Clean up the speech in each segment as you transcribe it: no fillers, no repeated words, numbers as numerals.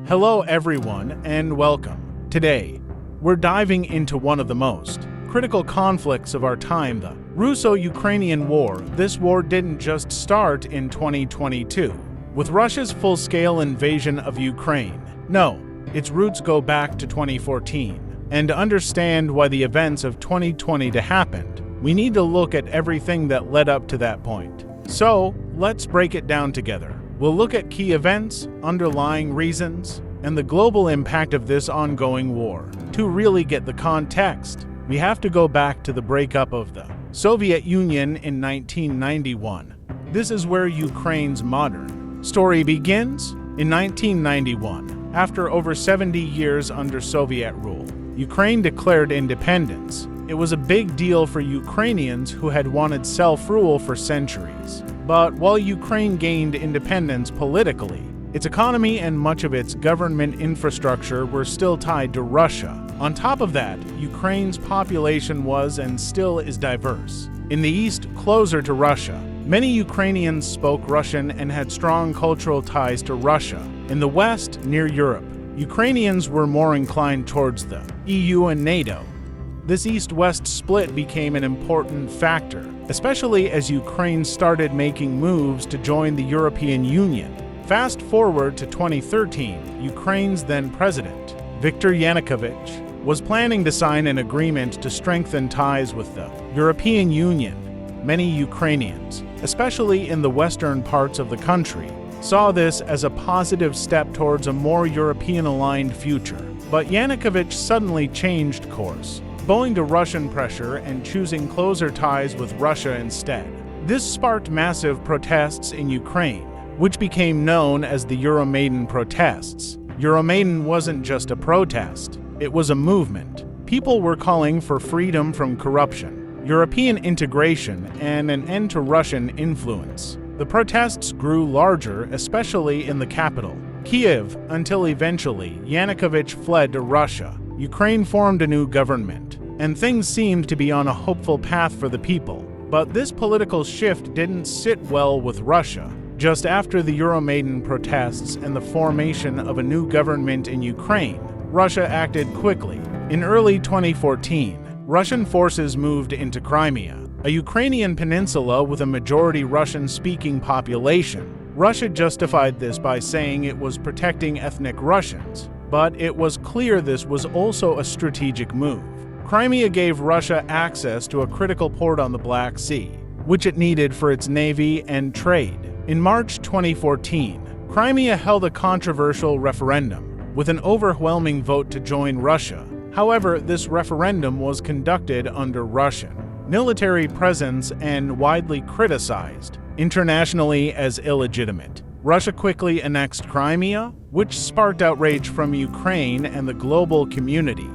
Hello everyone and welcome. Today, we're diving into one of the most critical conflicts of our time, the Russo-Ukrainian War. This war didn't just start in 2022 with Russia's full-scale invasion of Ukraine. No, its roots go back to 2014. And to understand why the events of 2020 happened, we need to look at everything that led up to that point. So, let's break it down together. We'll look at key events, underlying reasons, and the global impact of this ongoing war. To really get the context, we have to go back to the breakup of the Soviet Union in 1991. This is where Ukraine's modern story begins. In 1991, after over 70 years under Soviet rule, Ukraine declared independence. It was a big deal for Ukrainians who had wanted self-rule for centuries. But while Ukraine gained independence politically, its economy and much of its government infrastructure were still tied to Russia. On top of that, Ukraine's population was and still is diverse. In the east, closer to Russia, many Ukrainians spoke Russian and had strong cultural ties to Russia. In the west, near Europe, Ukrainians were more inclined towards the EU and NATO. This east-west split became an important factor, especially as Ukraine started making moves to join the European Union. Fast forward to 2013, Ukraine's then president, Viktor Yanukovych, was planning to sign an agreement to strengthen ties with the European Union. Many Ukrainians, especially in the western parts of the country, saw this as a positive step towards a more European-aligned future. But Yanukovych suddenly changed course, bowing to Russian pressure and choosing closer ties with Russia instead. This sparked massive protests in Ukraine, which became known as the Euromaidan protests. Euromaidan wasn't just a protest, it was a movement. People were calling for freedom from corruption, European integration, and an end to Russian influence. The protests grew larger, especially in the capital, Kyiv, until eventually Yanukovych fled to Russia. Ukraine formed a new government, and things seemed to be on a hopeful path for the people. But this political shift didn't sit well with Russia. Just after the Euromaidan protests and the formation of a new government in Ukraine, Russia acted quickly. In early 2014, Russian forces moved into Crimea, a Ukrainian peninsula with a majority Russian-speaking population. Russia justified this by saying it was protecting ethnic Russians, but it was clear this was also a strategic move. Crimea gave Russia access to a critical port on the Black Sea, which it needed for its navy and trade. In March 2014, Crimea held a controversial referendum, with an overwhelming vote to join Russia. However, this referendum was conducted under Russian military presence and widely criticized internationally as illegitimate. Russia quickly annexed Crimea, which sparked outrage from Ukraine and the global community.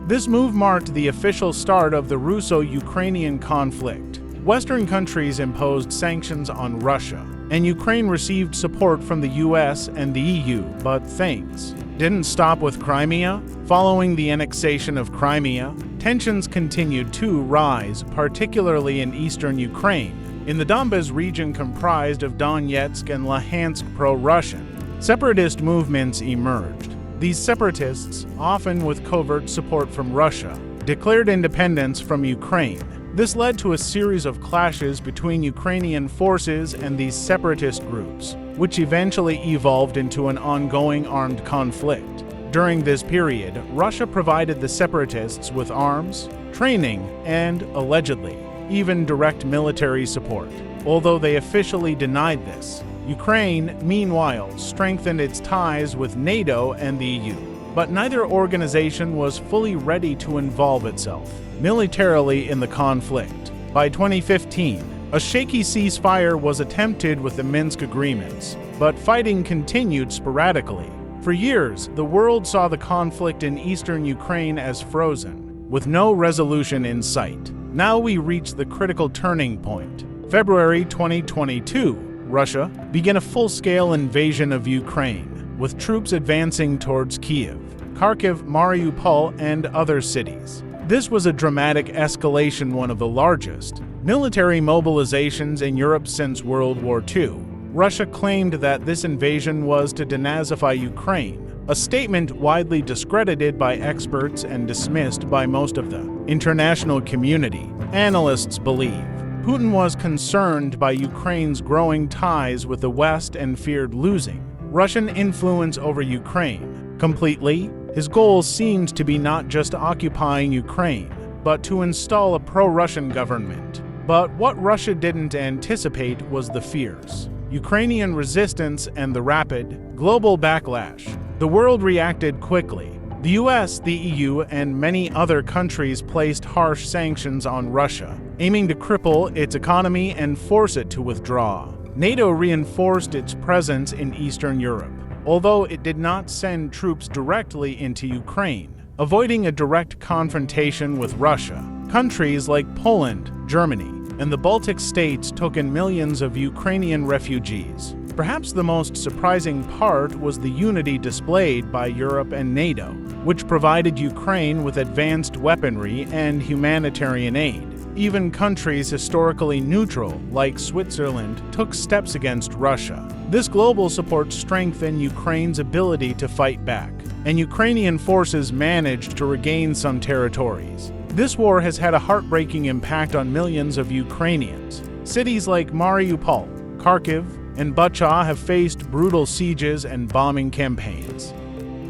This move marked the official start of the Russo-Ukrainian conflict. Western countries imposed sanctions on Russia, and Ukraine received support from the US and the EU, but things didn't stop with Crimea. Following the annexation of Crimea, tensions continued to rise, particularly in eastern Ukraine. In the Donbas region comprised of Donetsk and Luhansk pro-Russian, separatist movements emerged. These separatists, often with covert support from Russia, declared independence from Ukraine. This led to a series of clashes between Ukrainian forces and these separatist groups, which eventually evolved into an ongoing armed conflict. During this period, Russia provided the separatists with arms, training, and, allegedly, even direct military support. Although they officially denied this, Ukraine, meanwhile, strengthened its ties with NATO and the EU. But neither organization was fully ready to involve itself militarily in the conflict. By 2015, a shaky ceasefire was attempted with the Minsk agreements, but fighting continued sporadically. For years, the world saw the conflict in eastern Ukraine as frozen, with no resolution in sight. Now we reach the critical turning point. February 2022, Russia began a full-scale invasion of Ukraine, with troops advancing towards Kyiv, Kharkiv, Mariupol, and other cities. This was a dramatic escalation, one of the largest military mobilizations in Europe since World War II. Russia claimed that this invasion was to denazify Ukraine, a statement widely discredited by experts and dismissed by most of the international community. Analysts believe Putin was concerned by Ukraine's growing ties with the West and feared losing Russian influence over Ukraine completely. His goal seemed to be not just occupying Ukraine, but to install a pro-Russian government. But what Russia didn't anticipate was the fierce Ukrainian resistance and the rapid global backlash. The world reacted quickly. The US, the EU, and many other countries placed harsh sanctions on Russia, aiming to cripple its economy and force it to withdraw. NATO reinforced its presence in Eastern Europe, although it did not send troops directly into Ukraine. Avoiding a direct confrontation with Russia, countries like Poland, Germany, and the Baltic states took in millions of Ukrainian refugees. Perhaps the most surprising part was the unity displayed by Europe and NATO, which provided Ukraine with advanced weaponry and humanitarian aid. Even countries historically neutral, like Switzerland, took steps against Russia. This global support strengthened Ukraine's ability to fight back, and Ukrainian forces managed to regain some territories. This war has had a heartbreaking impact on millions of Ukrainians. Cities like Mariupol, Kharkiv, and Bucha have faced brutal sieges and bombing campaigns.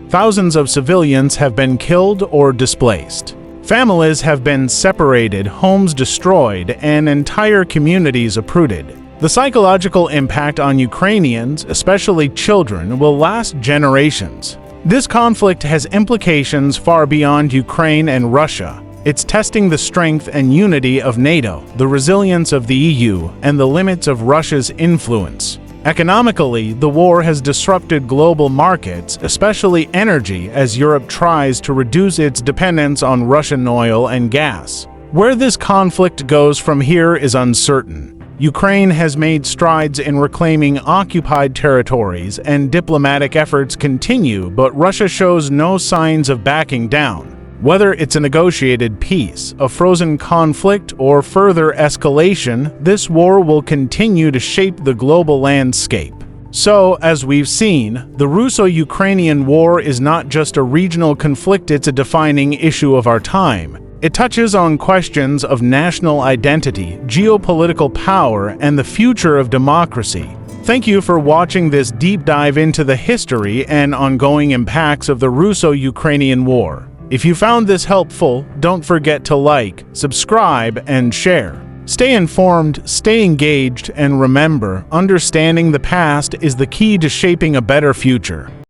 Thousands of civilians have been killed or displaced. Families have been separated, homes destroyed, and entire communities uprooted. The psychological impact on Ukrainians, especially children, will last generations. This conflict has implications far beyond Ukraine and Russia. It's testing the strength and unity of NATO, the resilience of the EU, and the limits of Russia's influence. Economically, the war has disrupted global markets, especially energy, as Europe tries to reduce its dependence on Russian oil and gas. Where this conflict goes from here is uncertain. Ukraine has made strides in reclaiming occupied territories, and diplomatic efforts continue, but Russia shows no signs of backing down. Whether it's a negotiated peace, a frozen conflict, or further escalation, this war will continue to shape the global landscape. So, as we've seen, the Russo-Ukrainian War is not just a regional conflict, it's a defining issue of our time. It touches on questions of national identity, geopolitical power, and the future of democracy. Thank you for watching this deep dive into the history and ongoing impacts of the Russo-Ukrainian War. If you found this helpful, don't forget to like, subscribe, and share. Stay informed, stay engaged, and remember, understanding the past is the key to shaping a better future.